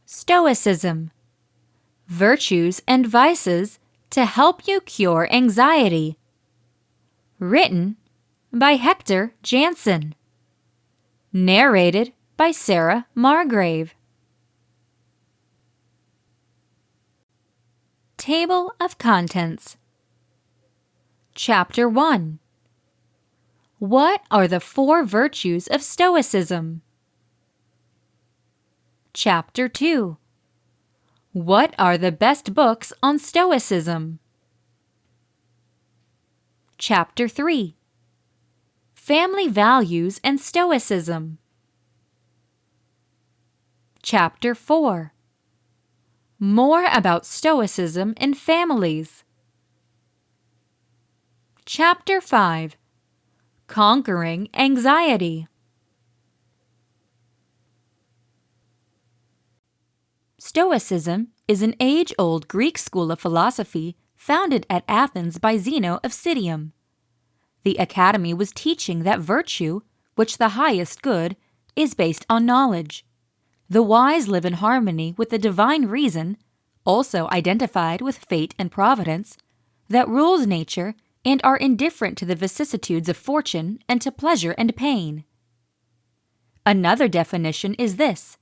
Stoicism. Virtues and Vices to Help You Cure Anxiety. Written by Hector Jansen. Narrated by Sarah Margrave. Table of Contents. Chapter 1. What are the 4 virtues of Stoicism? Chapter 2. What are the best books on Stoicism? Chapter 3. Family Values and Stoicism. Chapter 4. More about Stoicism in families. Chapter 5. Conquering Anxiety. Stoicism is an age-old Greek school of philosophy founded at Athens by Zeno of Citium. The academy was teaching that virtue, which the highest good, is based on knowledge. The wise live in harmony with the divine reason, also identified with fate and providence, that rules nature and are indifferent to the vicissitudes of fortune and to pleasure and pain. Another definition is this: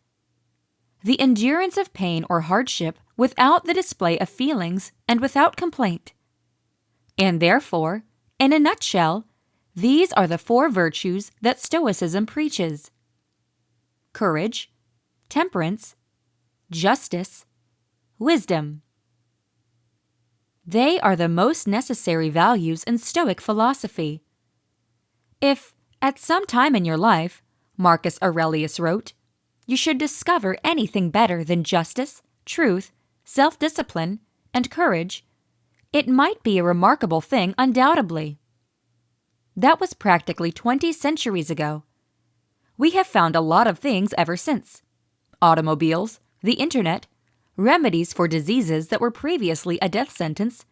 the endurance of pain or hardship without the display of feelings and without complaint. And therefore, in a nutshell, these are the 4 virtues that Stoicism preaches: courage, temperance, justice, wisdom. They are the most necessary values in Stoic philosophy. If, at some time in your life, Marcus Aurelius wrote, you should discover anything better than justice, truth, self-discipline, and courage, it might be a remarkable thing undoubtedly. That was practically 20 centuries ago. We have found a lot of things ever since: automobiles, the internet, remedies for diseases that were previously a death sentence,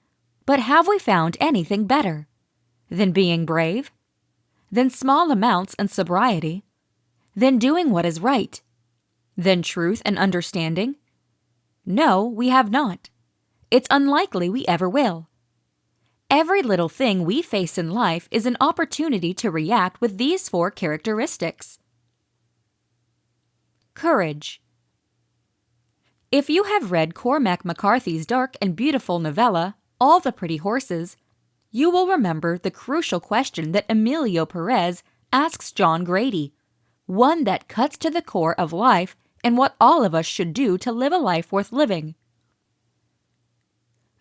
but have we found anything better than being brave, than small amounts and sobriety, than doing what is right, than truth and understanding? No, we have not. It's unlikely we ever will. Every little thing we face in life is an opportunity to react with these 4 characteristics. Courage. If you have read Cormac McCarthy's dark and beautiful novella, All the Pretty Horses, you will remember the crucial question that Emilio Perez asks John Grady, one that cuts to the core of life and what all of us should do to live a life worth living.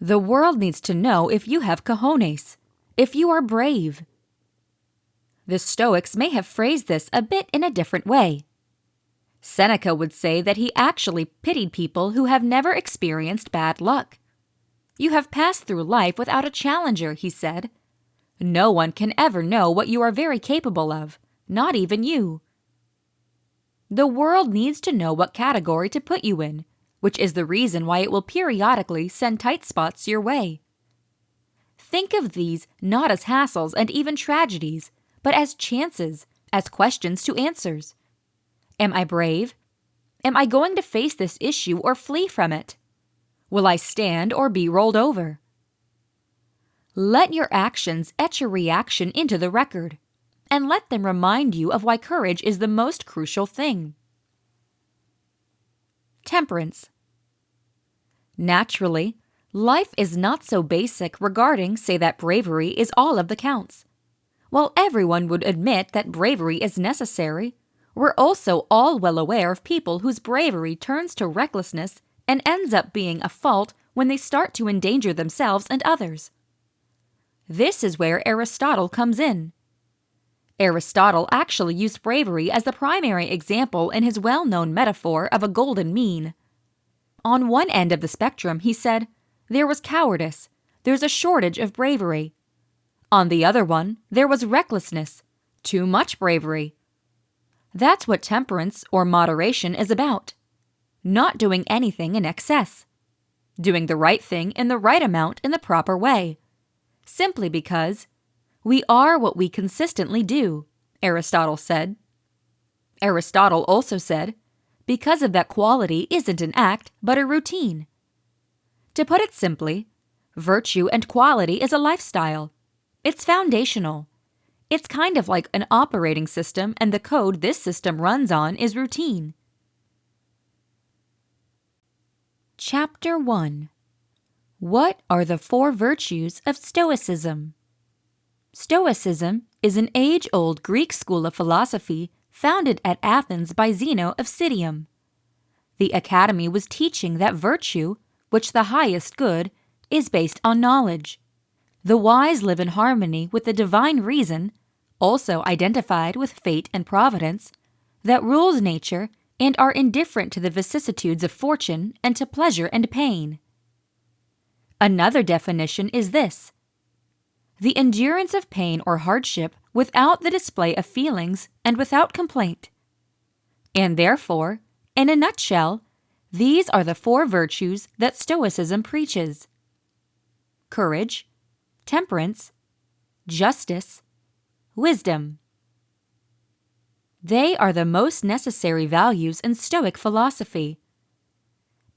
The world needs to know if you have cojones, if you are brave. The Stoics may have phrased this a bit in a different way. Seneca would say that he actually pitied people who have never experienced bad luck. You have passed through life without a challenger, he said. No one can ever know what you are very capable of, not even you. The world needs to know what category to put you in, which is the reason why it will periodically send tight spots your way. Think of these not as hassles and even tragedies, but as chances, as questions to answers. Am I brave? Am I going to face this issue or flee from it? Will I stand or be rolled over? Let your actions etch a reaction into the record, and let them remind you of why courage is the most crucial thing. Temperance. Naturally, life is not so basic regarding, say, that bravery is all of the counts. While everyone would admit that bravery is necessary, we're also all well aware of people whose bravery turns to recklessness and ends up being a fault when they start to endanger themselves and others. This is where Aristotle comes in. Aristotle actually used bravery as the primary example in his well-known metaphor of a golden mean. On one end of the spectrum, he said, there was cowardice, there's a shortage of bravery. On the other one, there was recklessness, too much bravery. That's what temperance or moderation is about. Not doing anything in excess. Doing the right thing in the right amount in the proper way. simply because we are what we consistently do, Aristotle said. Aristotle also said, because of that quality isn't an act, but a routine. To put it simply, virtue and quality is a lifestyle. It's foundational. It's kind of like an operating system, and the code this system runs on is routine. Chapter 1. What are the 4 virtues of Stoicism? Stoicism is an age-old Greek school of philosophy founded at Athens by Zeno of Citium. The academy was teaching that virtue, which the highest good, is based on knowledge. The wise live in harmony with the divine reason, also identified with fate and providence, that rules nature and are indifferent to the vicissitudes of fortune and to pleasure and pain. Another definition is this: the endurance of pain or hardship without the display of feelings and without complaint. And therefore, in a nutshell, these are the 4 virtues that Stoicism preaches: courage, temperance, justice, wisdom. They are the most necessary values in Stoic philosophy.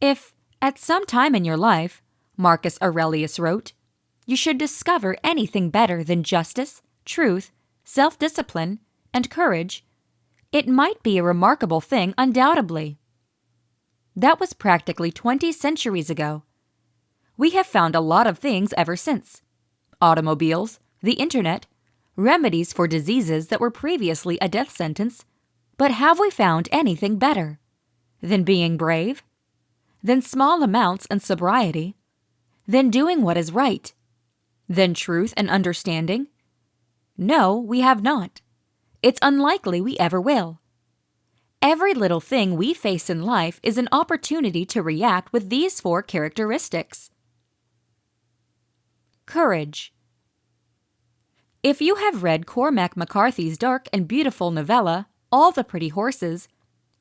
If, at some time in your life, Marcus Aurelius wrote, you should discover anything better than justice, truth, self-discipline, and courage, it might be a remarkable thing undoubtedly. That was practically 20 centuries ago. We have found a lot of things ever since: automobiles, the internet, remedies for diseases that were previously a death sentence, but have we found anything better than being brave, than small amounts and sobriety, than doing what is right, than truth and understanding? No, we have not. It's unlikely we ever will. Every little thing we face in life is an opportunity to react with these 4 characteristics. Courage. If you have read Cormac McCarthy's dark and beautiful novella, All the Pretty Horses,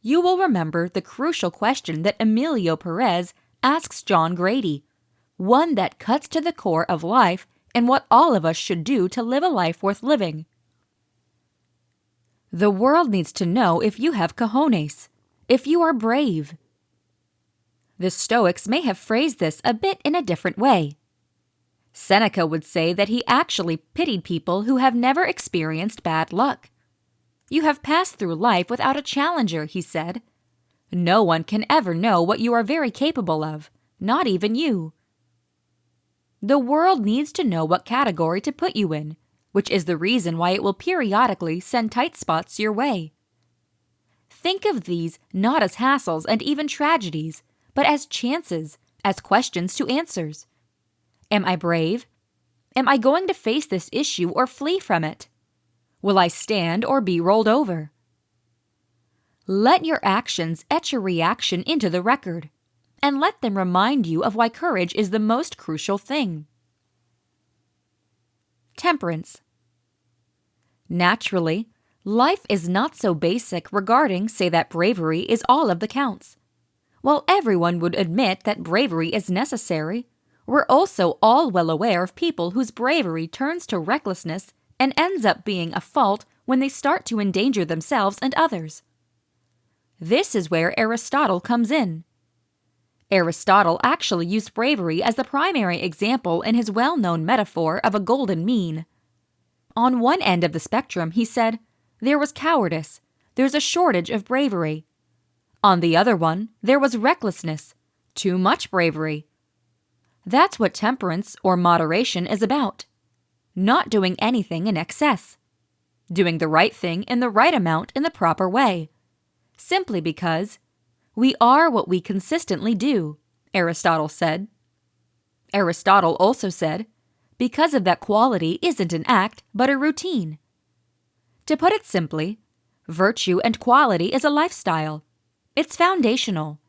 you will remember the crucial question that Emilio Perez asks John Grady, one that cuts to the core of life and what all of us should do to live a life worth living. The world needs to know if you have cojones, if you are brave. The Stoics may have phrased this a bit in a different way. Seneca would say that he actually pitied people who have never experienced bad luck. You have passed through life without a challenger, he said. No one can ever know what you are very capable of, not even you. The world needs to know what category to put you in, which is the reason why it will periodically send tight spots your way. Think of these not as hassles and even tragedies, but as chances, as questions to answers. Am I brave? Am I going to face this issue or flee from it? Will I stand or be rolled over? Let your actions etch a reaction into the record, and let them remind you of why courage is the most crucial thing. Temperance. Naturally, life is not so basic regarding, say, that bravery is all of the counts. While everyone would admit that bravery is necessary, we're also all well aware of people whose bravery turns to recklessness and ends up being a fault when they start to endanger themselves and others. This is where Aristotle comes in. Aristotle actually used bravery as the primary example in his well-known metaphor of a golden mean. On one end of the spectrum, he said, there was cowardice, there's a shortage of bravery. On the other one, there was recklessness, too much bravery. That's what temperance or moderation is about. Not doing anything in excess. Doing the right thing in the right amount in the proper way. Simply because we are what we consistently do, Aristotle said. Aristotle also said, because of that quality isn't an act, but a routine. To put it simply, virtue and quality is a lifestyle. It's foundational.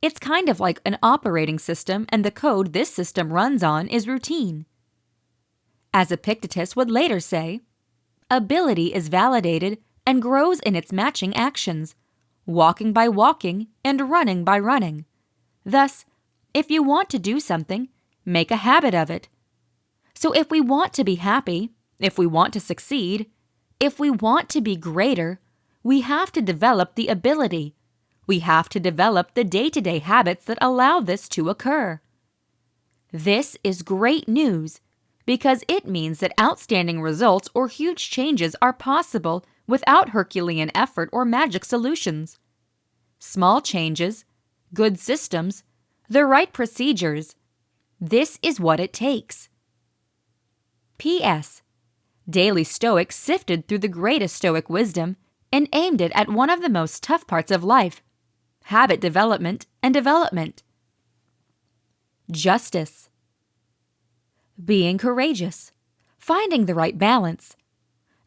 It's kind of like an operating system, and the code this system runs on is routine. As Epictetus would later say, ability is validated and grows in its matching actions, walking by walking and running by running. Thus, if you want to do something, make a habit of it. So if we want to be happy, if we want to succeed, if we want to be greater, we have to develop the ability. We have to develop the day-to-day habits that allow this to occur. This is great news because it means that outstanding results or huge changes are possible without Herculean effort or magic solutions. Small changes, good systems, the right procedures. This is what it takes. P.S. Daily Stoics sifted through the greatest Stoic wisdom and aimed it at one of the most tough parts of life: habit development and development. Justice. Being courageous. Finding the right balance.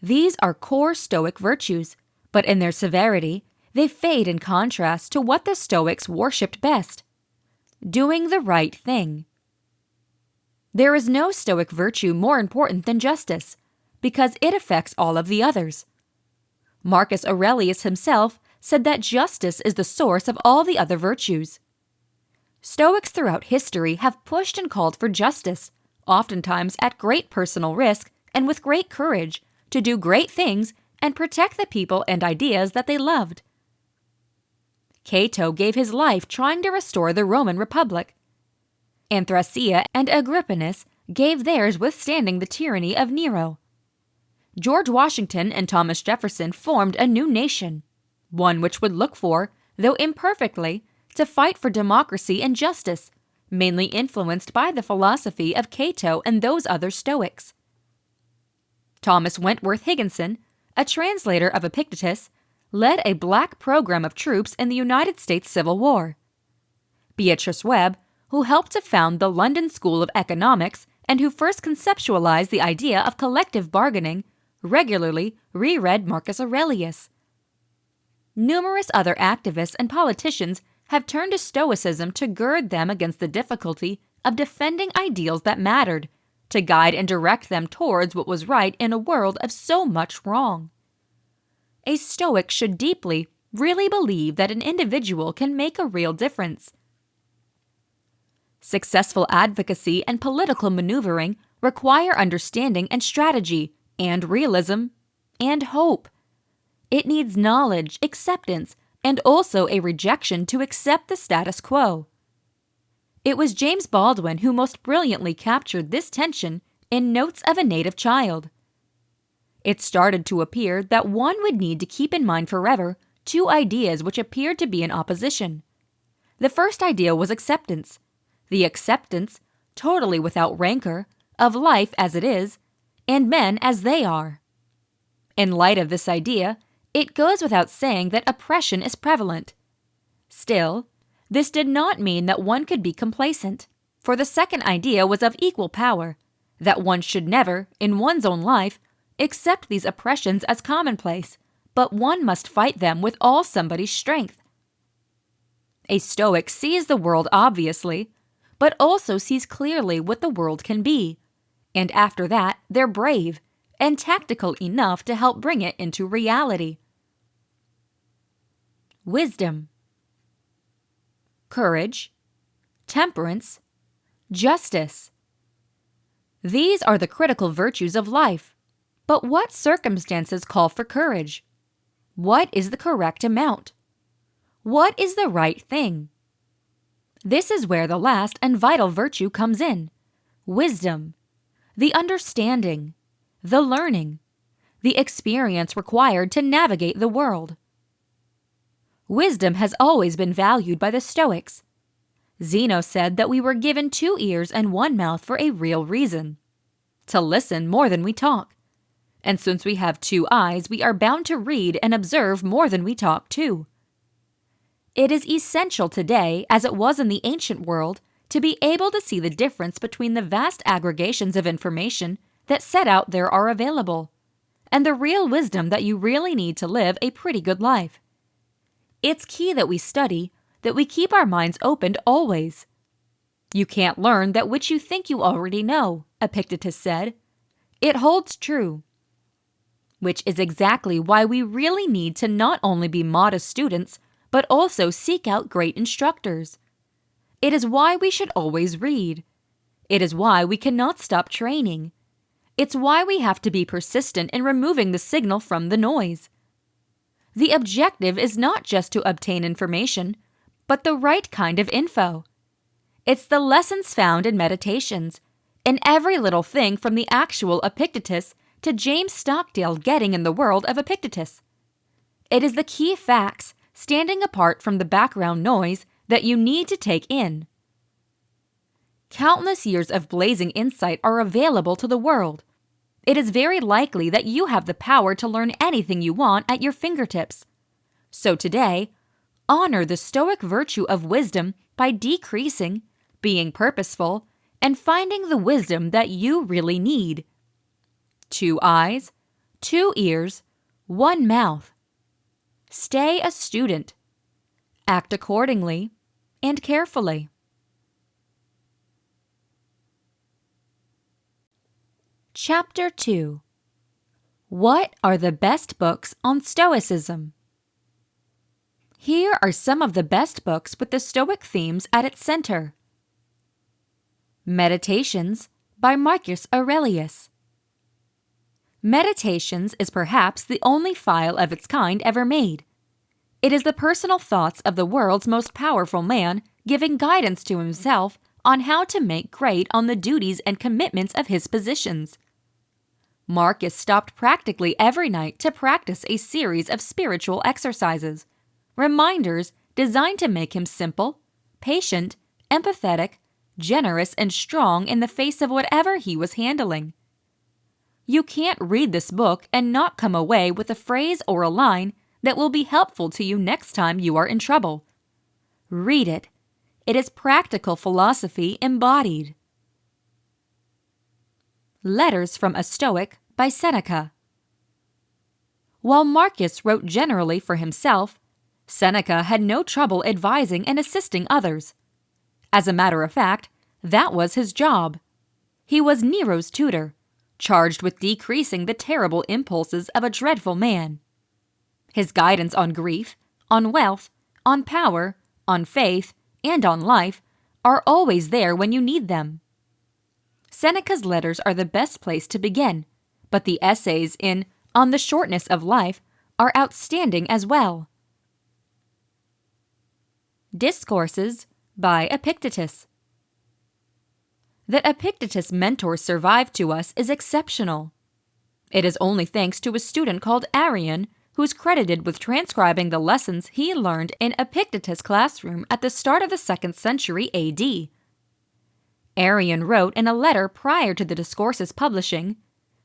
These are core Stoic virtues, but in their severity, they fade in contrast to what the Stoics worshipped best: doing the right thing. There is no Stoic virtue more important than justice, because it affects all of the others. Marcus Aurelius himself said that justice is the source of all the other virtues. Stoics throughout history have pushed and called for justice, oftentimes at great personal risk and with great courage, to do great things and protect the people and ideas that they loved. Cato gave his life trying to restore the Roman Republic. Anthracia and Agrippinus gave theirs withstanding the tyranny of Nero. George Washington and Thomas Jefferson formed a new nation, one which would look for, though imperfectly, to fight for democracy and justice, mainly influenced by the philosophy of Cato and those other Stoics. Thomas Wentworth Higginson, a translator of Epictetus, led a black program of troops in the United States Civil War. Beatrice Webb, who helped to found the London School of Economics and who first conceptualized the idea of collective bargaining, regularly reread Marcus Aurelius. Numerous other activists and politicians have turned to Stoicism to gird them against the difficulty of defending ideals that mattered, to guide and direct them towards what was right in a world of so much wrong. A Stoic should deeply, really believe that an individual can make a real difference. Successful advocacy and political maneuvering require understanding and strategy, and realism, and hope. It needs knowledge, acceptance, and also a rejection to accept the status quo. It was James Baldwin who most brilliantly captured this tension in Notes of a Native Child. It started to appear that one would need to keep in mind forever two ideas which appeared to be in opposition. The first idea was acceptance. The acceptance, totally without rancor, of life as it is, and men as they are. In light of this idea, it goes without saying that oppression is prevalent. Still, this did not mean that one could be complacent, for the second idea was of equal power, that one should never, in one's own life, accept these oppressions as commonplace, but one must fight them with all somebody's strength. A Stoic sees the world obviously, but also sees clearly what the world can be, and after that they're brave and tactical enough to help bring it into reality. Wisdom. Courage, temperance, justice. These are the critical virtues of life. But what circumstances call for courage? What is the correct amount? What is the right thing? This is where the last and vital virtue comes in: wisdom, the understanding, the learning, the experience required to navigate the world. Wisdom has always been valued by the Stoics. Zeno said that we were given 2 ears and 1 mouth for a real reason: to listen more than we talk. And since we have 2 eyes, we are bound to read and observe more than we talk too. It is essential today, as it was in the ancient world, to be able to see the difference between the vast aggregations of information that set out there are available, and the real wisdom that you really need to live a pretty good life. It's key that we study, that we keep our minds opened always. You can't learn that which you think you already know, Epictetus said. It holds true. Which is exactly why we really need to not only be modest students, but also seek out great instructors. It is why we should always read. It is why we cannot stop training. It's why we have to be persistent in removing the signal from the noise. The objective is not just to obtain information, but the right kind of info. It's the lessons found in meditations, in every little thing from the actual Epictetus to James Stockdale getting in the world of Epictetus. It is the key facts, standing apart from the background noise, that you need to take in. Countless years of blazing insight are available to the world. It is very likely that you have the power to learn anything you want at your fingertips. So today, honor the Stoic virtue of wisdom by decreasing, being purposeful, and finding the wisdom that you really need. 2 eyes, 2 ears, 1 mouth. Stay a student. Act accordingly and carefully. Chapter 2. What are the best books on Stoicism? Here are some of the best books with the Stoic themes at its center. Meditations by Marcus Aurelius. Meditations is perhaps the only file of its kind ever made. It is the personal thoughts of the world's most powerful man giving guidance to himself on how to make great on the duties and commitments of his positions. Marcus stopped practically every night to practice a series of spiritual exercises, reminders designed to make him simple, patient, empathetic, generous, and strong in the face of whatever he was handling. You can't read this book and not come away with a phrase or a line that will be helpful to you next time you are in trouble. Read it. It is practical philosophy embodied. Letters from a Stoic by Seneca. While Marcus wrote generally for himself, Seneca had no trouble advising and assisting others. As a matter of fact, that was his job. He was Nero's tutor, charged with decreasing the terrible impulses of a dreadful man. His guidance on grief, on wealth, on power, on faith, and on life are always there when you need them. Seneca's letters are the best place to begin, but the essays in On the Shortness of Life are outstanding as well. Discourses by Epictetus. That Epictetus' mentor survived to us is exceptional. It is only thanks to a student called Arrian, who's credited with transcribing the lessons he learned in Epictetus' classroom at the start of the 2nd century AD. Arrian wrote in a letter prior to the Discourses publishing,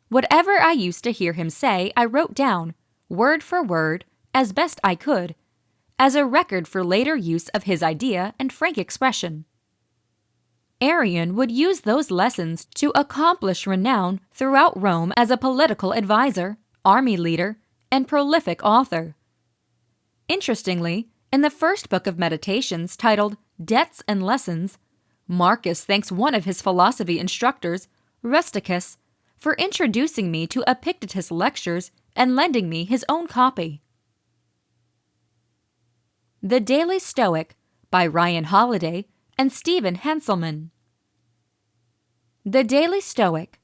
"Whatever I used to hear him say, I wrote down, word for word, as best I could, as a record for later use of his idea and frank expression." Arrian would use those lessons to accomplish renown throughout Rome as a political advisor, army leader, and prolific author. Interestingly, in the first book of Meditations titled Debts and Lessons, Marcus thanks one of his philosophy instructors, Rusticus, for introducing me to Epictetus' lectures and lending me his own copy. The Daily Stoic by Ryan Holiday and Stephen Hanselman. The Daily Stoic,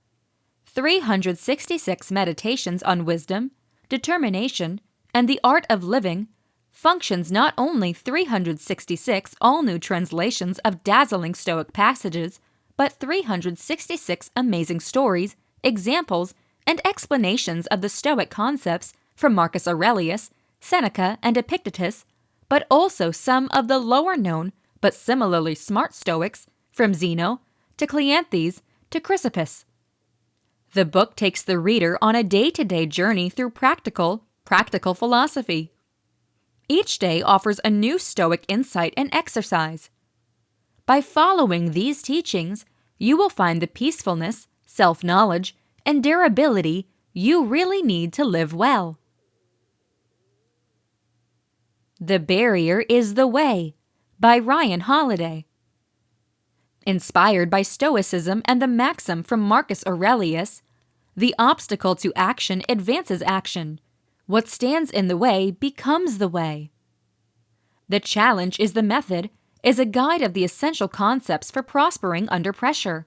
366 meditations on wisdom, determination, and the art of living, functions not only 366 all-new translations of dazzling Stoic passages, but 366 amazing stories, examples, and explanations of the Stoic concepts from Marcus Aurelius, Seneca, and Epictetus, but also some of the lower-known but similarly smart Stoics, from Zeno to Cleanthes to Chrysippus. The book takes the reader on a day-to-day journey through practical philosophy. Each day offers a new Stoic insight and exercise. By following these teachings, you will find the peacefulness, self-knowledge, and durability you really need to live well. The Barrier is the Way by Ryan Holiday. Inspired by Stoicism and the maxim from Marcus Aurelius, the obstacle to action advances action. What stands in the way becomes the way. The Challenge is the Method is a guide of the essential concepts for prospering under pressure.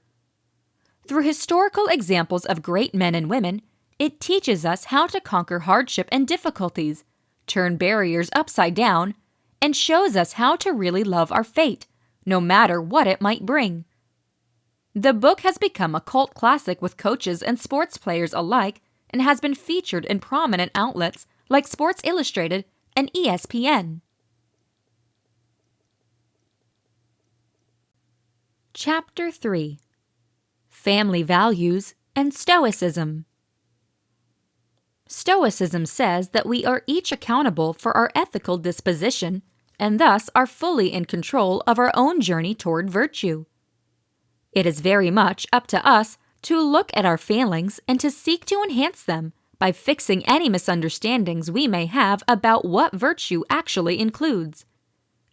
Through historical examples of great men and women, it teaches us how to conquer hardship and difficulties, turn barriers upside down, and shows us how to really love our fate, no matter what it might bring. The book has become a cult classic with coaches and sports players alike and has been featured in prominent outlets like Sports Illustrated and ESPN. Chapter 3: Family Values and Stoicism. Stoicism says that we are each accountable for our ethical disposition and thus are fully in control of our own journey toward virtue. It is very much up to us to look at our failings and to seek to enhance them by fixing any misunderstandings we may have about what virtue actually includes.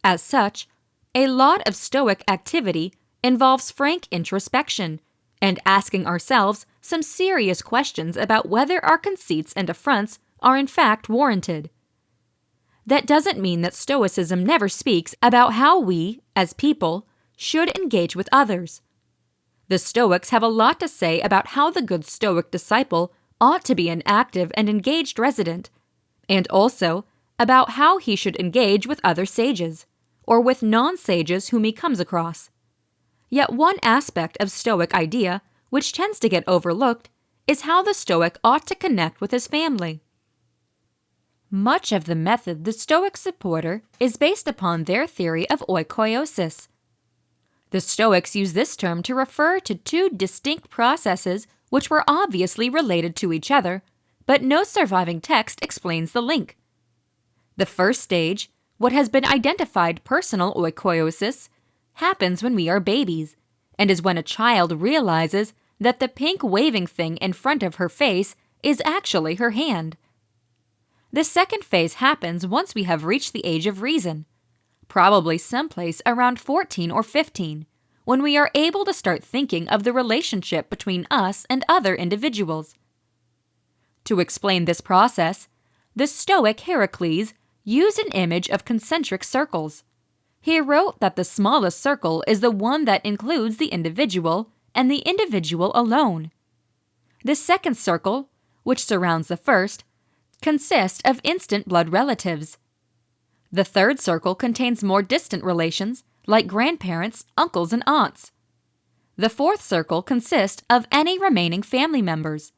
As such, a lot of Stoic activity involves frank introspection and asking ourselves some serious questions about whether our conceits and affronts are in fact warranted. That doesn't mean that Stoicism never speaks about how we, as people, should engage with others. The Stoics have a lot to say about how the good Stoic disciple ought to be an active and engaged resident, and also about how he should engage with other sages, or with non-sages whom he comes across. Yet one aspect of Stoic idea, which tends to get overlooked, is how the Stoic ought to connect with his family. Much of the method the Stoic supporter is based upon their theory of oikoiosis. The Stoics use this term to refer to two distinct processes which were obviously related to each other, but no surviving text explains the link. The first stage, what has been identified personal oikoiosis, happens when we are babies, and is when a child realizes that the pink waving thing in front of her face is actually her hand. The second phase happens once we have reached the age of reason, probably someplace around 14 or 15, when we are able to start thinking of the relationship between us and other individuals. To explain this process, the Stoic Heracles used an image of concentric circles. He wrote that the smallest circle is the one that includes the individual and the individual alone. The second circle, which surrounds the first, consists of instant blood relatives. The third circle contains more distant relations, like grandparents, uncles, and aunts. The fourth circle consists of any remaining family members.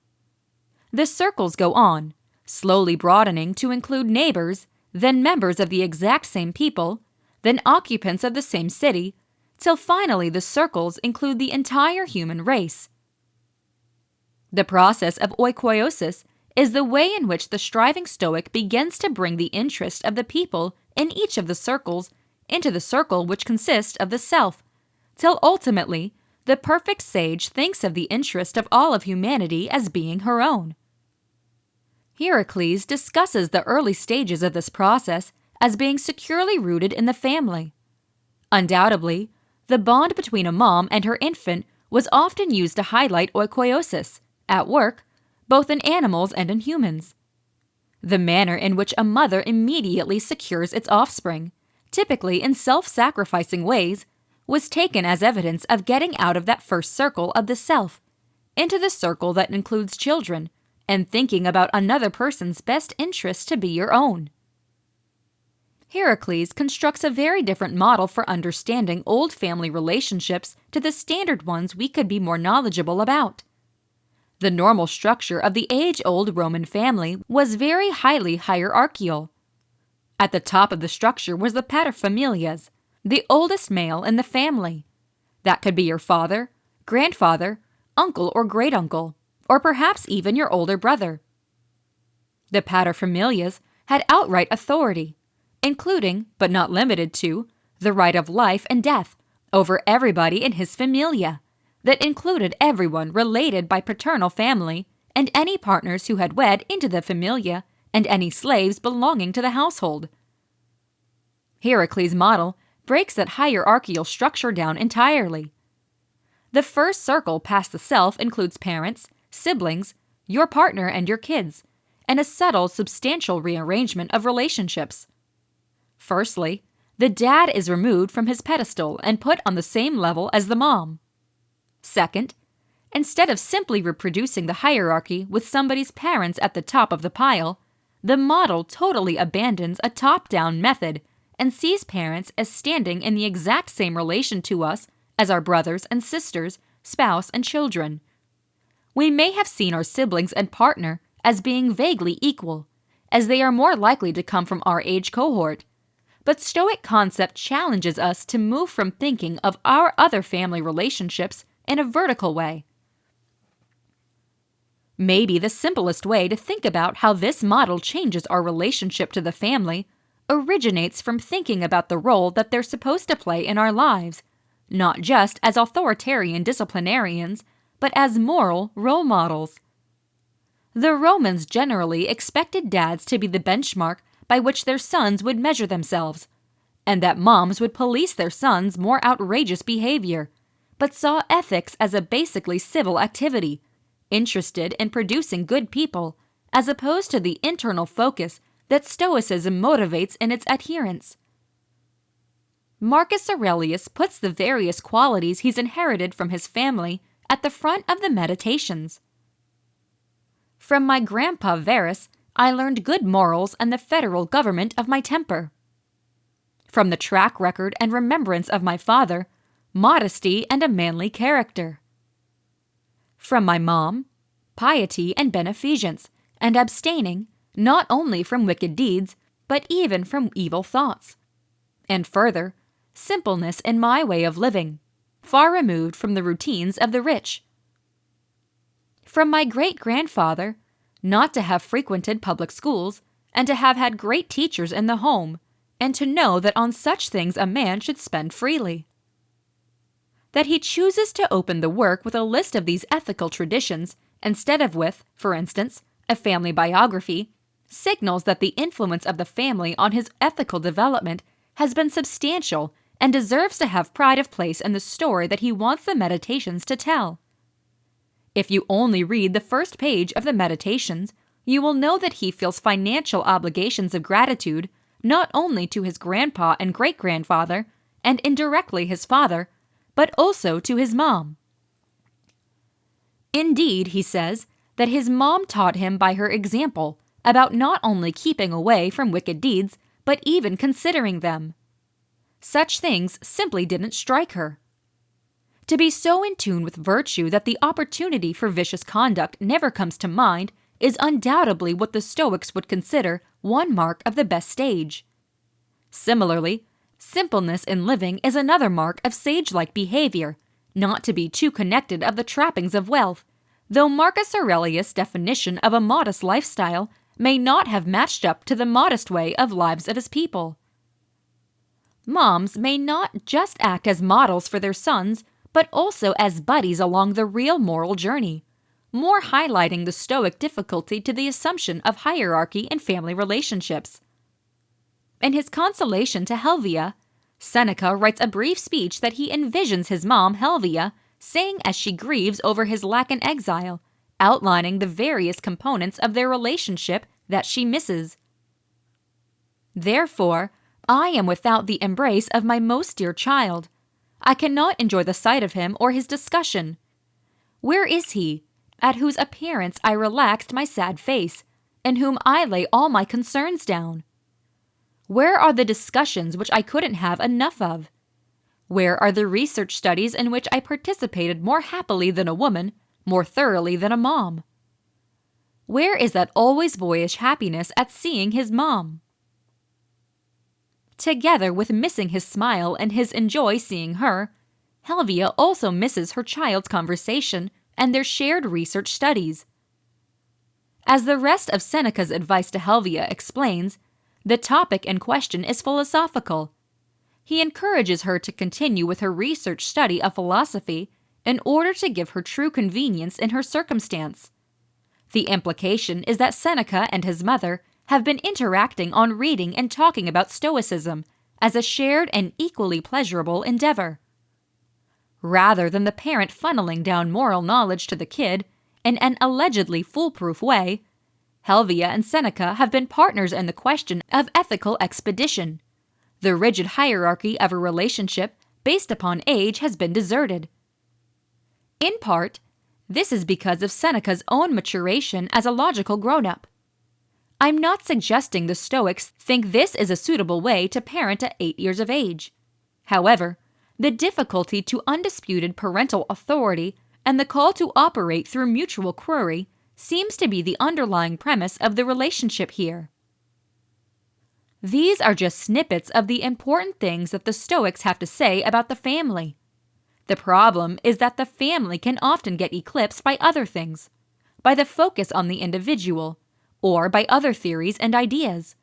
The circles go on, slowly broadening to include neighbors, then members of the exact same people, then occupants of the same city, till finally the circles include the entire human race. The process of oikoiosis is the way in which the striving Stoic begins to bring the interest of the people in each of the circles into the circle which consists of the self, till ultimately the perfect sage thinks of the interest of all of humanity as being her own. Heracles discusses the early stages of this process as being securely rooted in the family. Undoubtedly, the bond between a mom and her infant was often used to highlight oikoiosis, at work, both in animals and in humans. The manner in which a mother immediately secures its offspring, typically in self-sacrificing ways, was taken as evidence of getting out of that first circle of the self, into the circle that includes children, and thinking about another person's best interest to be your own. Heracles constructs a very different model for understanding old family relationships to the standard ones we could be more knowledgeable about. The normal structure of the age-old Roman family was very highly hierarchical. At the top of the structure was the paterfamilias, the oldest male in the family. That could be your father, grandfather, uncle or great-uncle, or perhaps even your older brother. The paterfamilias had outright authority, including, but not limited to, the right of life and death over everybody in his familia, that included everyone related by paternal family and any partners who had wed into the familia and any slaves belonging to the household. Heracles' model breaks that hierarchical structure down entirely. The first circle past the self includes parents, siblings, your partner and your kids, and a subtle, substantial rearrangement of relationships. Firstly, the dad is removed from his pedestal and put on the same level as the mom. Second, Instead of simply reproducing the hierarchy with somebody's parents at the top of the pile, the model totally abandons a top-down method and sees parents as standing in the exact same relation to us as our brothers and sisters, spouse and children. We may have seen our siblings and partner as being vaguely equal, as they are more likely to come from our age cohort, but Stoic concept challenges us to move from thinking of our other family relationships in a vertical way. Maybe the simplest way to think about how this model changes our relationship to the family originates from thinking about the role that they're supposed to play in our lives, not just as authoritarian disciplinarians, but as moral role models. The Romans generally expected dads to be the benchmark by which their sons would measure themselves, and that moms would police their sons' more outrageous behavior, but saw ethics as a basically civil activity, interested in producing good people, as opposed to the internal focus that Stoicism motivates in its adherents. Marcus Aurelius puts the various qualities he's inherited from his family at the front of the Meditations. From my grandpa Verus, I learned good morals and the federal government of my temper. From the track record and remembrance of my father, modesty and a manly character. From my mom, piety and beneficence, and abstaining not only from wicked deeds, but even from evil thoughts. And further, simpleness in my way of living, far removed from the routines of the rich. From my great-grandfather, not to have frequented public schools, and to have had great teachers in the home, and to know that on such things a man should spend freely. That he chooses to open the work with a list of these ethical traditions, instead of with, for instance, a family biography, signals that the influence of the family on his ethical development has been substantial and deserves to have pride of place in the story that he wants the Meditations to tell. If you only read the first page of the Meditations, you will know that he feels financial obligations of gratitude not only to his grandpa and great-grandfather, and indirectly his father, but also to his mom. Indeed, he says that his mom taught him by her example about not only keeping away from wicked deeds, but even considering them. Such things simply didn't strike her. To be so in tune with virtue that the opportunity for vicious conduct never comes to mind is undoubtedly what the Stoics would consider one mark of the best stage. Similarly, simpleness in living is another mark of sage-like behavior, not to be too connected of the trappings of wealth, though Marcus Aurelius' definition of a modest lifestyle may not have matched up to the modest way of lives of his people. Moms may not just act as models for their sons, but also as buddies along the real moral journey, more highlighting the Stoic difficulty to the assumption of hierarchy in family relationships. In his consolation to Helvia, Seneca writes a brief speech that he envisions his mom, Helvia, saying as she grieves over his lack in exile, outlining the various components of their relationship that she misses. Therefore, I am without the embrace of my most dear child. I cannot enjoy the sight of him or his discussion. Where is he, at whose appearance I relaxed my sad face, in whom I lay all my concerns down? Where are the discussions which I couldn't have enough of? Where are the research studies in which I participated more happily than a woman, more thoroughly than a mom? Where is that always boyish happiness at seeing his mom? Together with missing his smile and his enjoy seeing her, Helvia also misses her child's conversation and their shared research studies. As the rest of Seneca's advice to Helvia explains, the topic in question is philosophical. He encourages her to continue with her research study of philosophy in order to give her true convenience in her circumstance. The implication is that Seneca and his mother have been interacting on reading and talking about Stoicism as a shared and equally pleasurable endeavor. Rather than the parent funneling down moral knowledge to the kid in an allegedly foolproof way, Helvia and Seneca have been partners in the question of ethical expedition. The rigid hierarchy of a relationship based upon age has been deserted. In part, This is because of Seneca's own maturation as a logical grown-up. I'm not suggesting the Stoics think this is a suitable way to parent at 8 years of age. However, the difficulty to undisputed parental authority and the call to operate through mutual query seems to be the underlying premise of the relationship here. These are just snippets of the important things that the Stoics have to say about the family. The problem is that the family can often get eclipsed by other things, by the focus on the individual, or by other theories and ideas.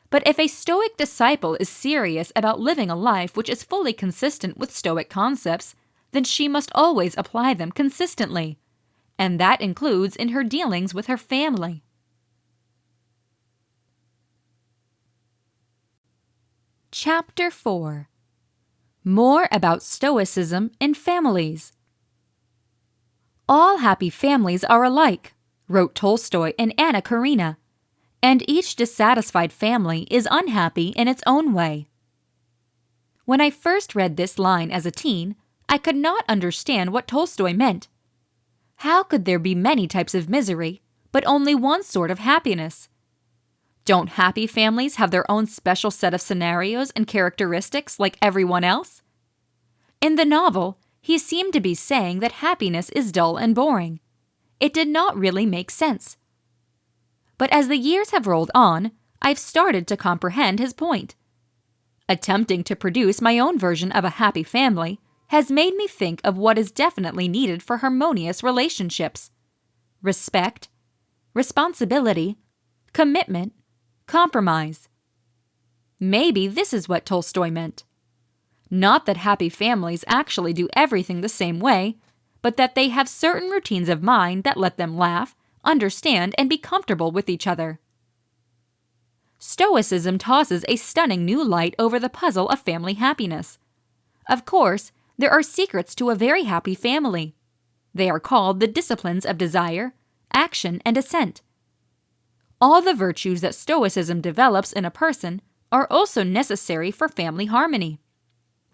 But if a Stoic disciple is serious about living a life which is fully consistent with Stoic concepts, then she must always apply them consistently, and that includes in her dealings with her family. Chapter 4. More about Stoicism in families. All happy families are alike, wrote Tolstoy in Anna Karenina, and each dissatisfied family is unhappy in its own way. When I first read this line as a teen, I could not understand what Tolstoy meant. How could there be many types of misery, but only one sort of happiness? Don't happy families have their own special set of scenarios and characteristics like everyone else? In the novel, he seemed to be saying that happiness is dull and boring. It did not really make sense. But as the years have rolled on, I've started to comprehend his point. Attempting to produce my own version of a happy family has made me think of what is definitely needed for harmonious relationships: respect, responsibility, commitment, compromise. Maybe this is what Tolstoy meant. Not that happy families actually do everything the same way, but that they have certain routines of mind that let them laugh, understand, and be comfortable with each other. Stoicism tosses a stunning new light over the puzzle of family happiness. Of course, there are secrets to a very happy family. They are called the disciplines of desire, action, and assent. All the virtues that Stoicism develops in a person are also necessary for family harmony.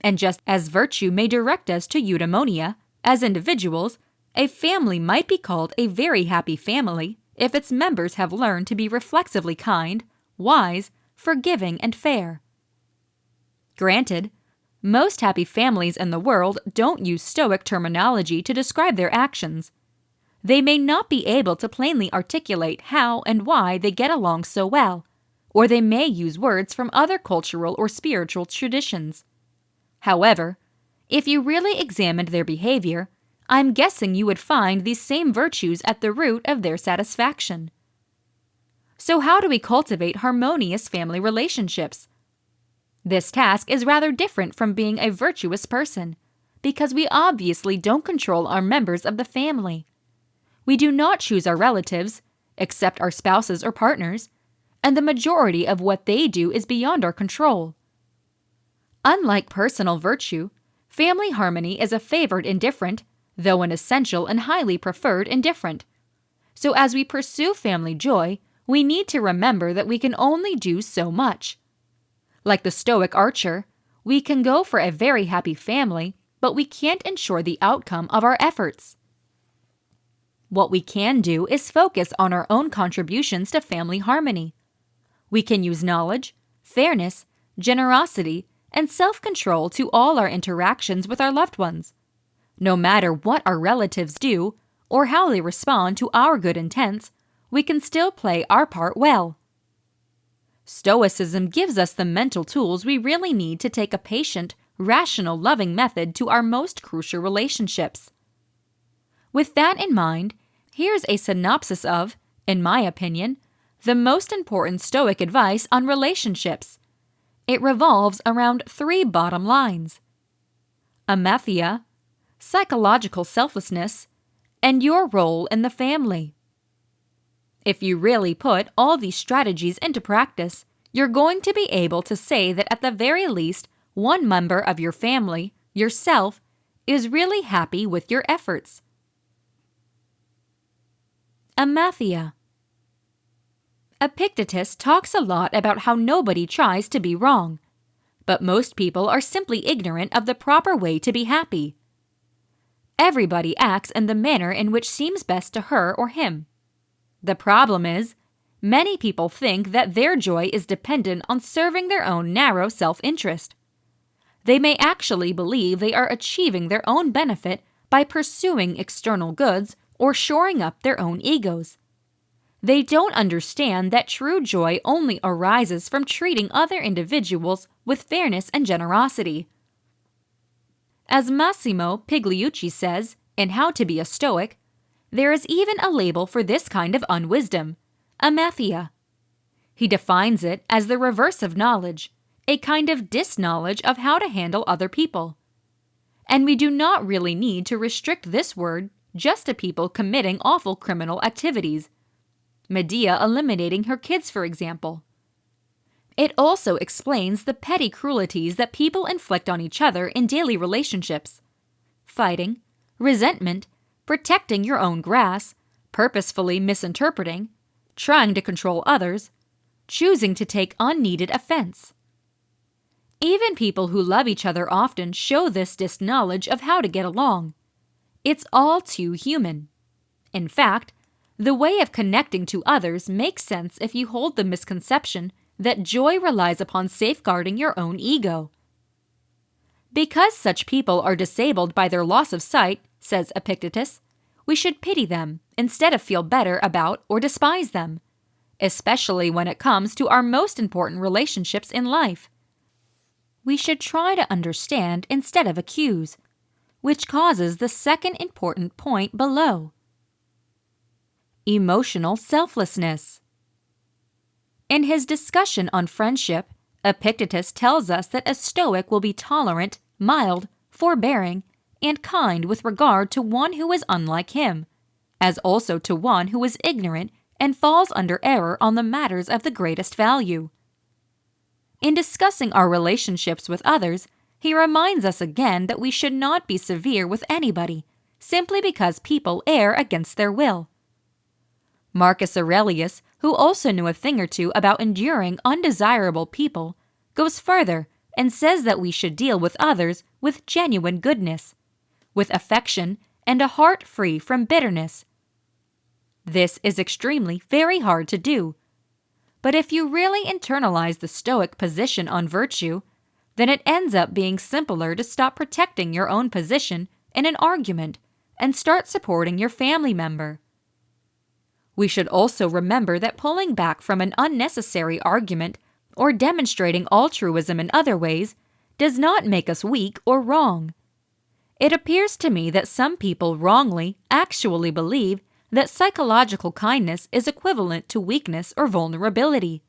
And just as virtue may direct us to eudaimonia, as individuals, a family might be called a very happy family if its members have learned to be reflexively kind, wise, forgiving, and fair. Granted, most happy families in the world don't use Stoic terminology to describe their actions. They may not be able to plainly articulate how and why they get along so well, or they may use words from other cultural or spiritual traditions. However, if you really examined their behavior, I'm guessing you would find these same virtues at the root of their satisfaction. So how do we cultivate harmonious family relationships? This task is rather different from being a virtuous person, because we obviously don't control our members of the family. We do not choose our relatives, except our spouses or partners, and the majority of what they do is beyond our control. Unlike personal virtue, family harmony is a favored indifferent, though an essential and highly preferred indifferent. So as we pursue family joy, we need to remember that we can only do so much. Like the Stoic archer, we can go for a very happy family, but we can't ensure the outcome of our efforts. What we can do is focus on our own contributions to family harmony. We can use knowledge, fairness, generosity, and self-control to all our interactions with our loved ones. No matter what our relatives do or how they respond to our good intents, we can still play our part well. Stoicism gives us the mental tools we really need to take a patient, rational, loving method to our most crucial relationships. With that in mind, here's a synopsis of, in my opinion, the most important Stoic advice on relationships. It revolves around 3 bottom lines: amathia, psychological selflessness, and your role in the family. If you really put all these strategies into practice, you're going to be able to say that at the very least, one member of your family, yourself, is really happy with your efforts. Amathia. Epictetus talks a lot about how nobody tries to be wrong, but most people are simply ignorant of the proper way to be happy. Everybody acts in the manner in which seems best to her or him. The problem is, many people think that their joy is dependent on serving their own narrow self-interest. They may actually believe they are achieving their own benefit by pursuing external goods or shoring up their own egos. They don't understand that true joy only arises from treating other individuals with fairness and generosity. As Massimo Pigliucci says in How to Be a Stoic, there is even a label for this kind of unwisdom, amathia. He defines it as the reverse of knowledge, a kind of disknowledge of how to handle other people. And we do not really need to restrict this word just to people committing awful criminal activities. Medea eliminating her kids, for example. It also explains the petty cruelties that people inflict on each other in daily relationships. Fighting, resentment, protecting your own grass, purposefully misinterpreting, trying to control others, choosing to take unneeded offense. Even people who love each other often show this disknowledge of how to get along. It's all too human. In fact, the way of connecting to others makes sense if you hold the misconception that joy relies upon safeguarding your own ego. Because such people are disabled by their loss of sight, says Epictetus, we should pity them instead of feel better about or despise them, especially when it comes to our most important relationships in life. We should try to understand instead of accuse, which causes the second important point below. Emotional selflessness. In his discussion on friendship, Epictetus tells us that a Stoic will be tolerant, mild, forbearing, and kind with regard to one who is unlike him, as also to one who is ignorant and falls under error on the matters of the greatest value. In discussing our relationships with others, he reminds us again that we should not be severe with anybody, simply because people err against their will. Marcus Aurelius, who also knew a thing or two about enduring undesirable people, goes further and says that we should deal with others with genuine goodness, with affection and a heart free from bitterness. This is extremely very hard to do. But if you really internalize the Stoic position on virtue, then it ends up being simpler to stop protecting your own position in an argument and start supporting your family member. We should also remember that pulling back from an unnecessary argument or demonstrating altruism in other ways does not make us weak or wrong. It appears to me that some people wrongly actually believe that psychological kindness is equivalent to weakness or vulnerability.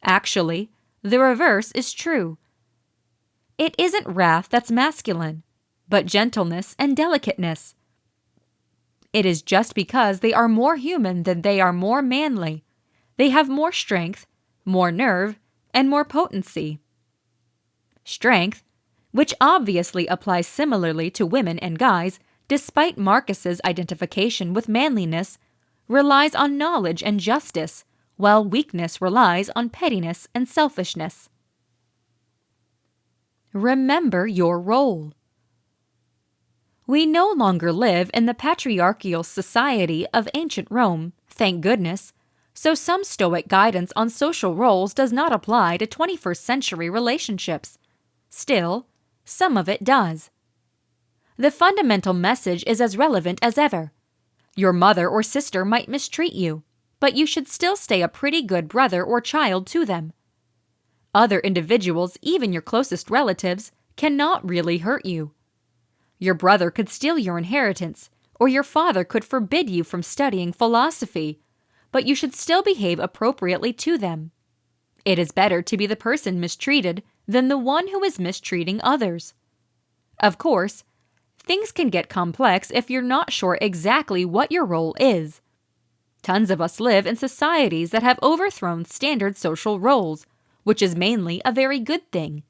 Actually, the reverse is true. It isn't wrath that's masculine, but gentleness and delicateness. It is just because they are more human than they are more manly. They have more strength, more nerve, and more potency. Strength, which obviously applies similarly to women and guys, despite Marcus's identification with manliness, relies on knowledge and justice, while weakness relies on pettiness and selfishness. Remember your role. We no longer live in the patriarchal society of ancient Rome, thank goodness, so some Stoic guidance on social roles does not apply to 21st century relationships. Still, some of it does. The fundamental message is as relevant as ever. Your mother or sister might mistreat you, but you should still stay a pretty good brother or child to them. Other individuals, even your closest relatives, cannot really hurt you. Your brother could steal your inheritance, or your father could forbid you from studying philosophy, but you should still behave appropriately to them. It is better to be the person mistreated than the one who is mistreating others. Of course, things can get complex if you're not sure exactly what your role is. Tons of us live in societies that have overthrown standard social roles, which is mainly a very good thing.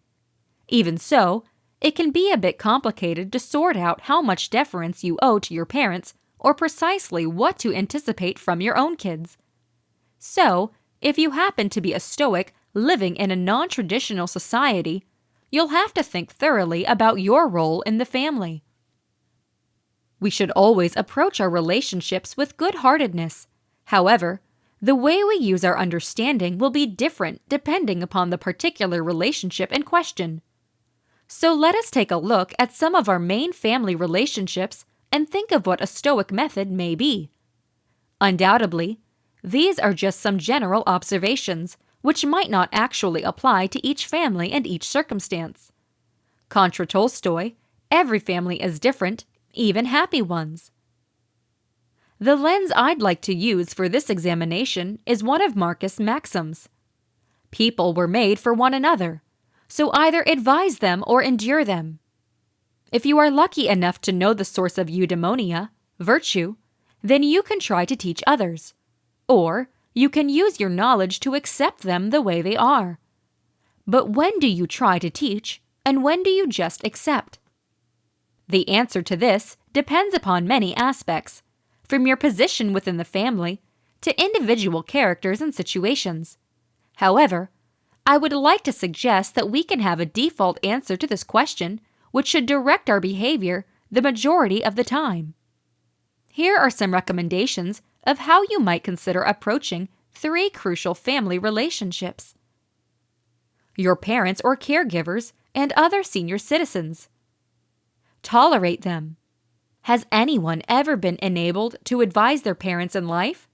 Even so, it can be a bit complicated to sort out how much deference you owe to your parents or precisely what to anticipate from your own kids. So, if you happen to be a Stoic living in a non-traditional society, you'll have to think thoroughly about your role in the family. We should always approach our relationships with good-heartedness. However, the way we use our understanding will be different depending upon the particular relationship in question. So let us take a look at some of our main family relationships and think of what a Stoic method may be. Undoubtedly, these are just some general observations which might not actually apply to each family and each circumstance. Contra Tolstoy, every family is different, even happy ones. The lens I'd like to use for this examination is one of Marcus' maxims. People were made for one another, so either advise them or endure them. If you are lucky enough to know the source of eudaimonia, virtue, then you can try to teach others, or you can use your knowledge to accept them the way they are. But when do you try to teach, and when do you just accept? The answer to this depends upon many aspects, from your position within the family to individual characters and situations. However, I would like to suggest that we can have a default answer to this question which should direct our behavior the majority of the time. Here are some recommendations of how you might consider approaching 3 crucial family relationships. Your parents or caregivers and other senior citizens. Tolerate them. Has anyone ever been enabled to advise their parents in life?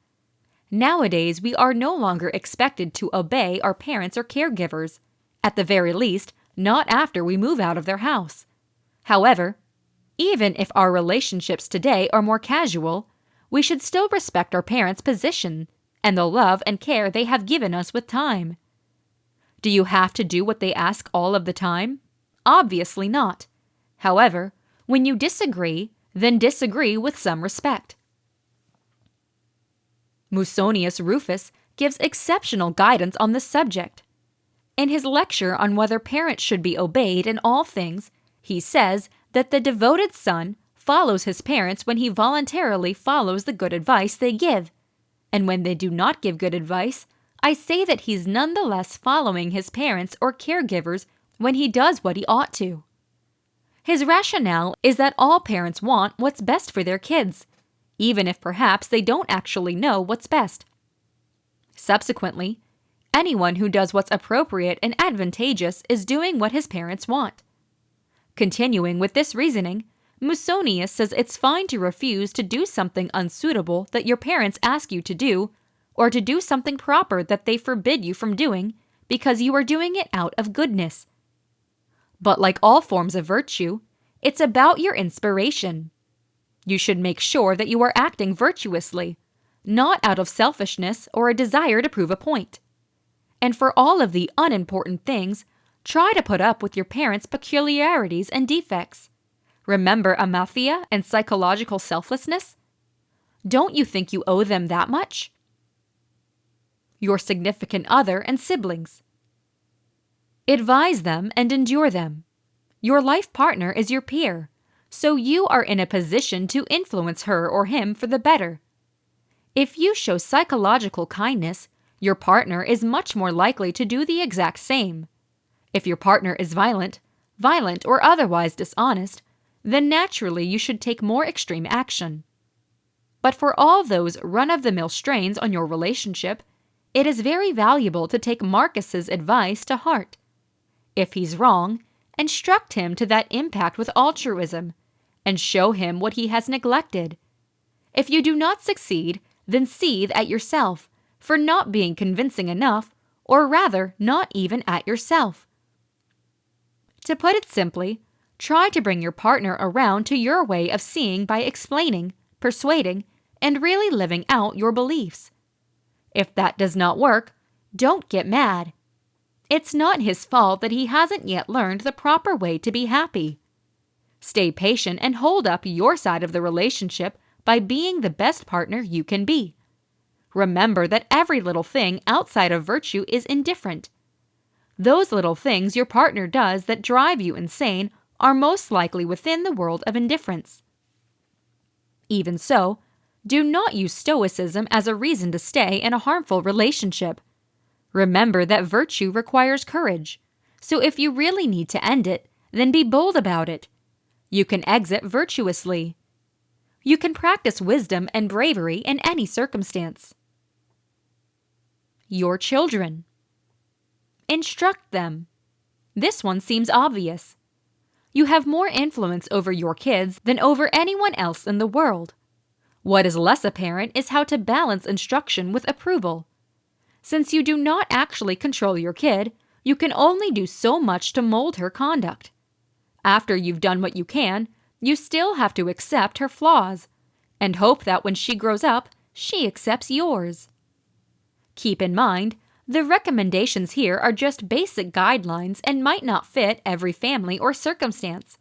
Nowadays, we are no longer expected to obey our parents or caregivers, at the very least, not after we move out of their house. However, even if our relationships today are more casual, we should still respect our parents' position and the love and care they have given us with time. Do you have to do what they ask all of the time? Obviously not. However, when you disagree, then disagree with some respect. Musonius Rufus gives exceptional guidance on this subject. In his lecture on whether parents should be obeyed in all things, he says that the devoted son follows his parents when he voluntarily follows the good advice they give, and when they do not give good advice, I say that he's nonetheless following his parents or caregivers when he does what he ought to. His rationale is that all parents want what's best for their kids, even if perhaps they don't actually know what's best. Subsequently, anyone who does what's appropriate and advantageous is doing what his parents want. Continuing with this reasoning, Musonius says it's fine to refuse to do something unsuitable that your parents ask you to do, or to do something proper that they forbid you from doing, because you are doing it out of goodness. But like all forms of virtue, it's about your inspiration. You should make sure that you are acting virtuously, not out of selfishness or a desire to prove a point. And for all of the unimportant things, try to put up with your parents' peculiarities and defects. Remember amathia and psychological selflessness? Don't you think you owe them that much? Your significant other and siblings. Advise them and endure them. Your life partner is your peer, so you are in a position to influence her or him for the better. If you show psychological kindness, your partner is much more likely to do the exact same. If your partner is violent or otherwise dishonest, then naturally you should take more extreme action. But for all those run-of-the-mill strains on your relationship, it is very valuable to take Marcus's advice to heart. If he's wrong, instruct him to that impact with altruism, and show him what he has neglected. If you do not succeed, then seethe at yourself for not being convincing enough, or rather, not even at yourself. To put it simply, try to bring your partner around to your way of seeing by explaining, persuading, and really living out your beliefs. If that does not work, don't get mad. It's not his fault that he hasn't yet learned the proper way to be happy. Stay patient and hold up your side of the relationship by being the best partner you can be. Remember that every little thing outside of virtue is indifferent. Those little things your partner does that drive you insane are most likely within the world of indifference. Even so, do not use Stoicism as a reason to stay in a harmful relationship. Remember that virtue requires courage, so if you really need to end it, then be bold about it. You can exit virtuously. You can practice wisdom and bravery in any circumstance. Your children. Instruct them. This one seems obvious. You have more influence over your kids than over anyone else in the world. What is less apparent is how to balance instruction with approval. Since you do not actually control your kid, you can only do so much to mold her conduct. After you've done what you can, you still have to accept her flaws, and hope that when she grows up, she accepts yours. Keep in mind, the recommendations here are just basic guidelines and might not fit every family or circumstance.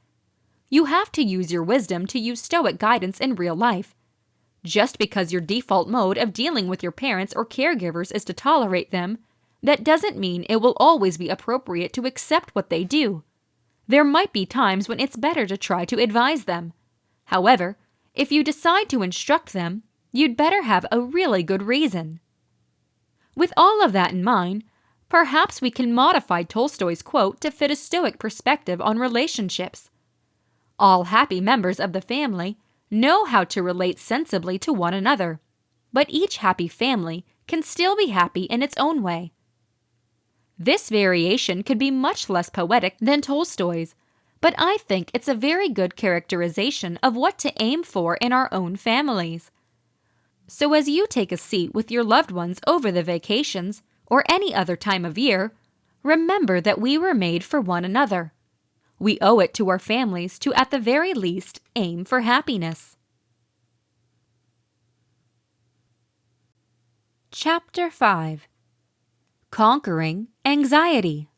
You have to use your wisdom to use Stoic guidance in real life. Just because your default mode of dealing with your parents or caregivers is to tolerate them, that doesn't mean it will always be appropriate to accept what they do. There might be times when it's better to try to advise them. However, if you decide to instruct them, you'd better have a really good reason. With all of that in mind, perhaps we can modify Tolstoy's quote to fit a Stoic perspective on relationships. All happy members of the family know how to relate sensibly to one another, but each happy family can still be happy in its own way. This variation could be much less poetic than Tolstoy's, but I think it's a very good characterization of what to aim for in our own families. So as you take a seat with your loved ones over the vacations or any other time of year, remember that we were made for one another. We owe it to our families to, at the very least, aim for happiness. Chapter 5. Conquering Anxiety.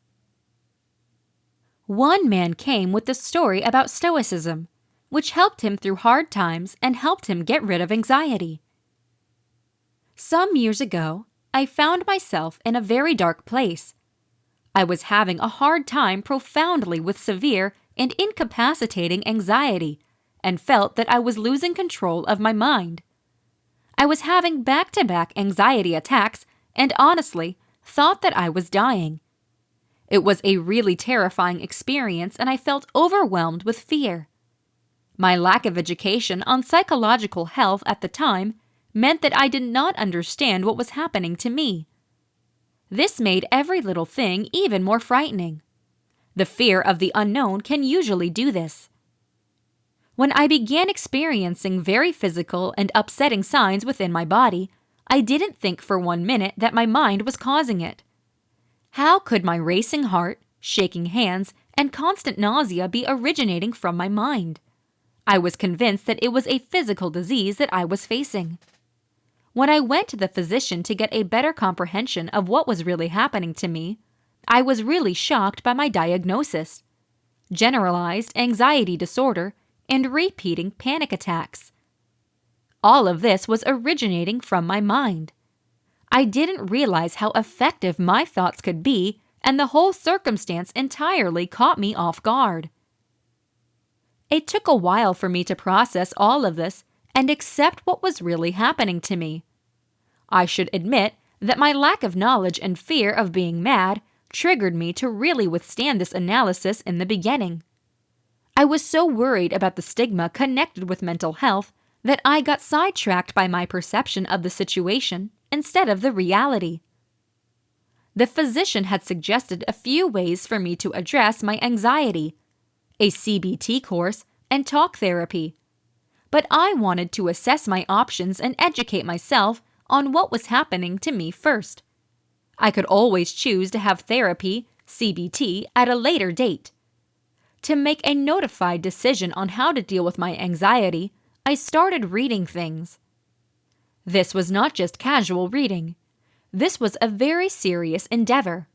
One man came with a story about Stoicism, which helped him through hard times and helped him get rid of anxiety. Some years ago, I found myself in a very dark place. I was having a hard time profoundly with severe and incapacitating anxiety and felt that I was losing control of my mind. I was having back-to-back anxiety attacks and honestly thought that I was dying. It was a really terrifying experience and I felt overwhelmed with fear. My lack of education on psychological health at the time meant that I did not understand what was happening to me. This made every little thing even more frightening. The fear of the unknown can usually do this. When I began experiencing very physical and upsetting signs within my body, I didn't think for 1 minute that my mind was causing it. How could my racing heart, shaking hands, and constant nausea be originating from my mind? I was convinced that it was a physical disease that I was facing. When I went to the physician to get a better comprehension of what was really happening to me, I was really shocked by my diagnosis: generalized anxiety disorder and repeating panic attacks. All of this was originating from my mind. I didn't realize how effective my thoughts could be, and the whole circumstance entirely caught me off guard. It took a while for me to process all of this and accept what was really happening to me. I should admit that my lack of knowledge and fear of being mad triggered me to really withstand this analysis in the beginning. I was so worried about the stigma connected with mental health that I got sidetracked by my perception of the situation instead of the reality. The physician had suggested a few ways for me to address my anxiety: a CBT course and talk therapy. But I wanted to assess my options and educate myself on what was happening to me first. I could always choose to have therapy, CBT, at a later date. To make a notified decision on how to deal with my anxiety, I started reading things. This was not just casual reading. This was a very serious endeavor.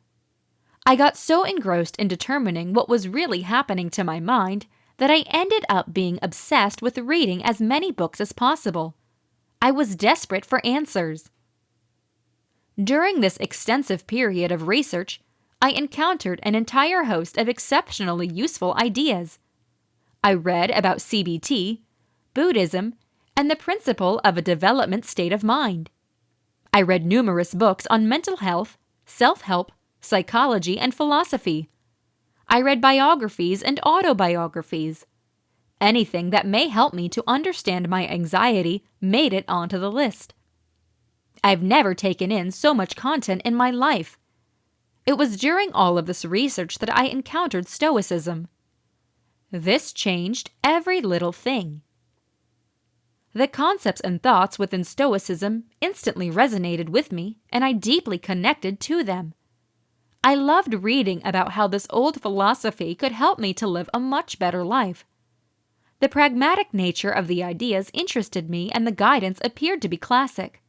I got so engrossed in determining what was really happening to my mind that I ended up being obsessed with reading as many books as possible. I was desperate for answers. During this extensive period of research, I encountered an entire host of exceptionally useful ideas. I read about CBT, Buddhism, and the principle of a development state of mind. I read numerous books on mental health, self-help, psychology, and philosophy. I read biographies and autobiographies. Anything that may help me to understand my anxiety made it onto the list. I've never taken in so much content in my life. It was during all of this research that I encountered Stoicism. This changed every little thing. The concepts and thoughts within Stoicism instantly resonated with me, and I deeply connected to them. I loved reading about how this old philosophy could help me to live a much better life. The pragmatic nature of the ideas interested me, and the guidance appeared to be classic.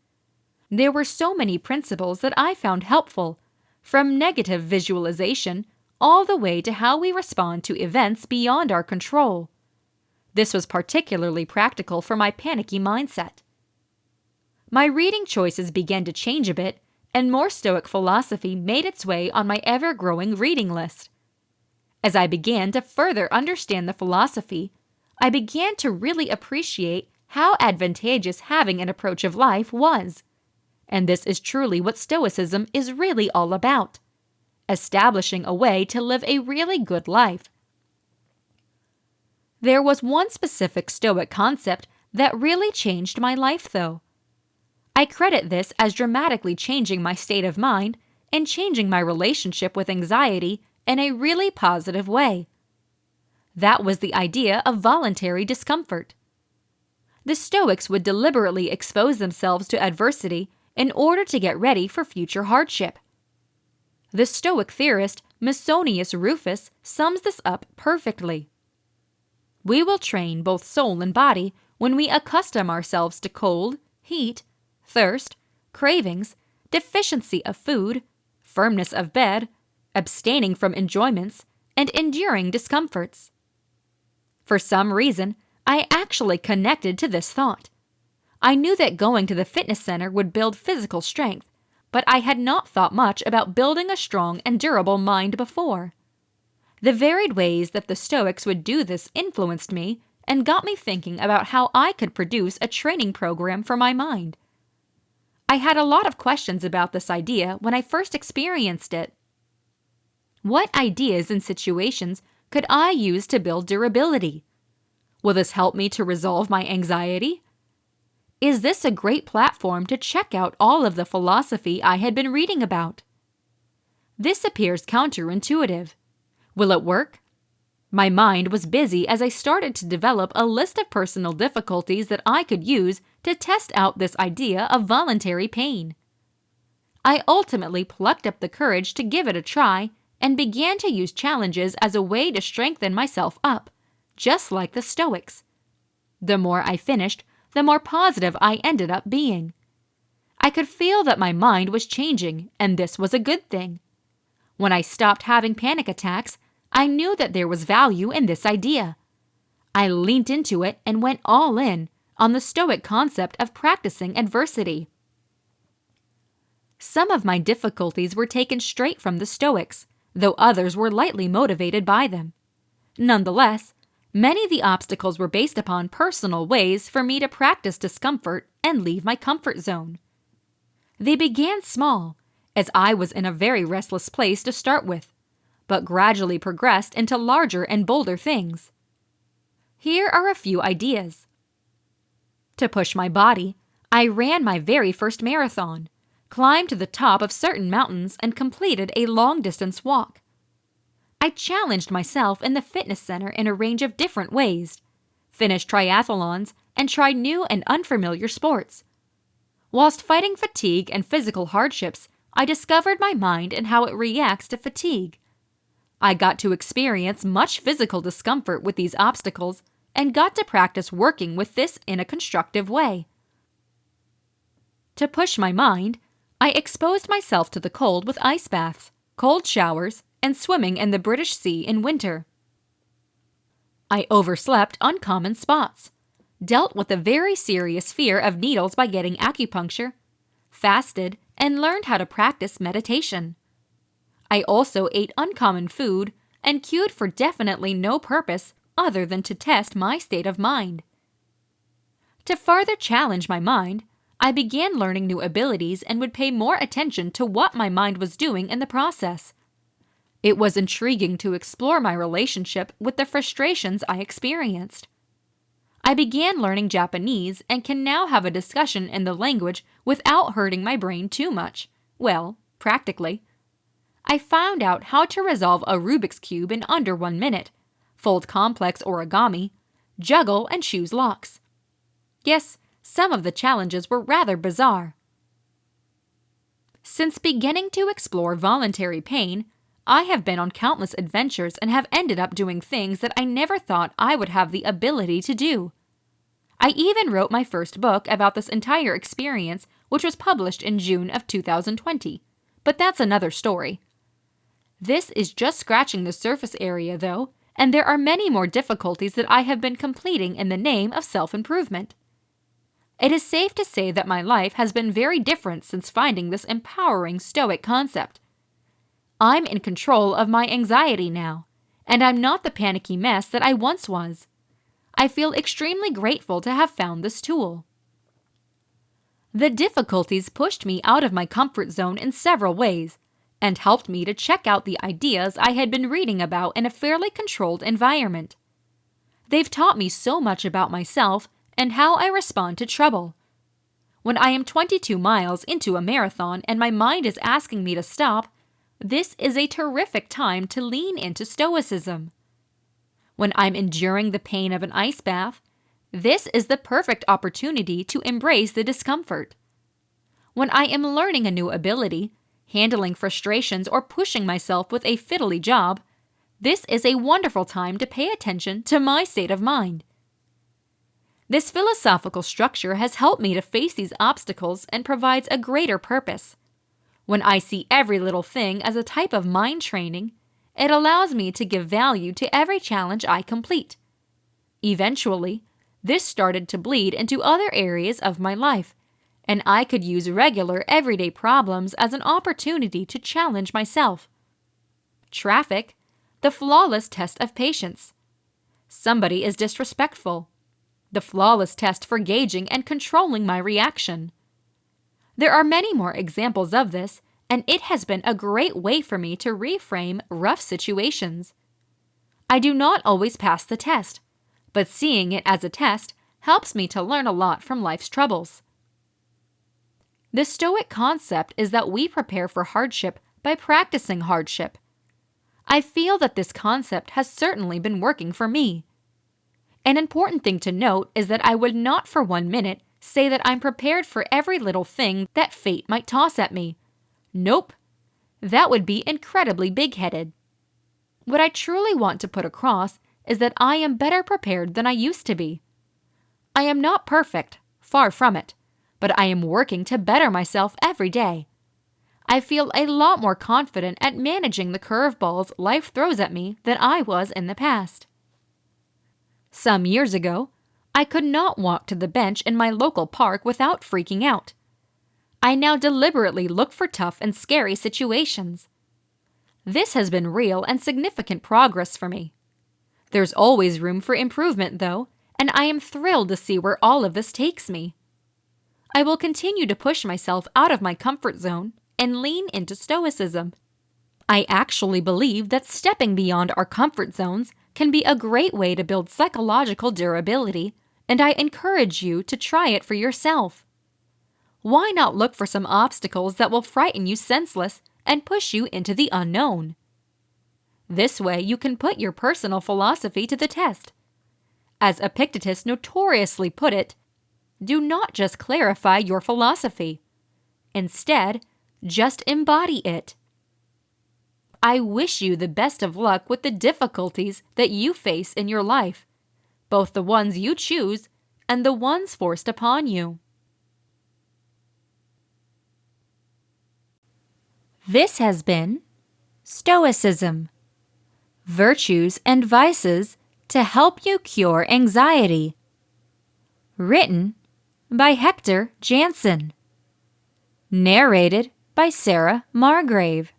There were so many principles that I found helpful, from negative visualization all the way to how we respond to events beyond our control. This was particularly practical for my panicky mindset. My reading choices began to change a bit, and more Stoic philosophy made its way on my ever-growing reading list. As I began to further understand the philosophy, I began to really appreciate how advantageous having an approach of life was. And this is truly what Stoicism is really all about: establishing a way to live a really good life. There was one specific Stoic concept that really changed my life, though. I credit this as dramatically changing my state of mind and changing my relationship with anxiety in a really positive way. That was the idea of voluntary discomfort. The Stoics would deliberately expose themselves to adversity in order to get ready for future hardship. The Stoic theorist Musonius Rufus sums this up perfectly. We will train both soul and body when we accustom ourselves to cold, heat, thirst, cravings, deficiency of food, firmness of bed, abstaining from enjoyments, and enduring discomforts. For some reason, I actually connected to this thought. I knew that going to the fitness center would build physical strength, but I had not thought much about building a strong and durable mind before. The varied ways that the Stoics would do this influenced me and got me thinking about how I could produce a training program for my mind. I had a lot of questions about this idea when I first experienced it. What ideas and situations could I use to build durability? Will this help me to resolve my anxiety? Is this a great platform to check out all of the philosophy I had been reading about? This appears counterintuitive. Will it work? My mind was busy as I started to develop a list of personal difficulties that I could use to test out this idea of voluntary pain. I ultimately plucked up the courage to give it a try and began to use challenges as a way to strengthen myself up, just like the Stoics. The more I finished, the more positive I ended up being. I could feel that my mind was changing, and this was a good thing. When I stopped having panic attacks, I knew that there was value in this idea. I leaned into it and went all in on the Stoic concept of practicing adversity. Some of my difficulties were taken straight from the Stoics, though others were lightly motivated by them. Nonetheless, many of the obstacles were based upon personal ways for me to practice discomfort and leave my comfort zone. They began small, as I was in a very restless place to start with, but gradually progressed into larger and bolder things. Here are a few ideas. To push my body, I ran my very first marathon, climbed to the top of certain mountains, and completed a long-distance walk. I challenged myself in the fitness center in a range of different ways, finished triathlons, and tried new and unfamiliar sports. Whilst fighting fatigue and physical hardships, I discovered my mind and how it reacts to fatigue. I got to experience much physical discomfort with these obstacles and got to practice working with this in a constructive way. To push my mind, I exposed myself to the cold with ice baths, cold showers, and swimming in the British Sea in winter. I overslept on common spots, dealt with a very serious fear of needles by getting acupuncture, fasted, and learned how to practice meditation. I also ate uncommon food and queued for definitely no purpose other than to test my state of mind. To further challenge my mind, I began learning new abilities and would pay more attention to what my mind was doing in the process. It was intriguing to explore my relationship with the frustrations I experienced. I began learning Japanese and can now have a discussion in the language without hurting my brain too much. Well, practically. I found out how to resolve a Rubik's Cube in under 1 minute, fold complex origami, juggle and choose locks. Yes, some of the challenges were rather bizarre. Since beginning to explore voluntary pain, I have been on countless adventures and have ended up doing things that I never thought I would have the ability to do. I even wrote my first book about this entire experience, which was published in June of 2020. But that's another story. This is just scratching the surface area, though, and there are many more difficulties that I have been completing in the name of self-improvement. It is safe to say that my life has been very different since finding this empowering Stoic concept. I'm in control of my anxiety now, and I'm not the panicky mess that I once was. I feel extremely grateful to have found this tool. The difficulties pushed me out of my comfort zone in several ways, and helped me to check out the ideas I had been reading about in a fairly controlled environment. They've taught me so much about myself and how I respond to trouble. When I am 22 miles into a marathon and my mind is asking me to stop, this is a terrific time to lean into Stoicism. When I'm enduring the pain of an ice bath, this is the perfect opportunity to embrace the discomfort. When I am learning a new ability, handling frustrations or pushing myself with a fiddly job, this is a wonderful time to pay attention to my state of mind. This philosophical structure has helped me to face these obstacles and provides a greater purpose. When I see every little thing as a type of mind training, it allows me to give value to every challenge I complete. Eventually, this started to bleed into other areas of my life, and I could use regular, everyday problems as an opportunity to challenge myself. Traffic, the flawless test of patience. Somebody is disrespectful. The flawless test for gauging and controlling my reaction. There are many more examples of this, and it has been a great way for me to reframe rough situations. I do not always pass the test, but seeing it as a test helps me to learn a lot from life's troubles. The Stoic concept is that we prepare for hardship by practicing hardship. I feel that this concept has certainly been working for me. An important thing to note is that I would not for 1 minute say that I'm prepared for every little thing that fate might toss at me. Nope. That would be incredibly big-headed. What I truly want to put across is that I am better prepared than I used to be. I am not perfect, far from it, but I am working to better myself every day. I feel a lot more confident at managing the curveballs life throws at me than I was in the past. Some years ago, I could not walk to the bench in my local park without freaking out. I now deliberately look for tough and scary situations. This has been real and significant progress for me. There's always room for improvement, though, and I am thrilled to see where all of this takes me. I will continue to push myself out of my comfort zone and lean into Stoicism. I actually believe that stepping beyond our comfort zones can be a great way to build psychological durability, and I encourage you to try it for yourself. Why not look for some obstacles that will frighten you senseless and push you into the unknown? This way you can put your personal philosophy to the test. As Epictetus notoriously put it, do not just clarify your philosophy. Instead, just embody it. I wish you the best of luck with the difficulties that you face in your life, both the ones you choose and the ones forced upon you. This has been Stoicism: Virtues and Vices to Help You Cure Anxiety. Written by Hector Jansen. Narrated by Sarah Margrave.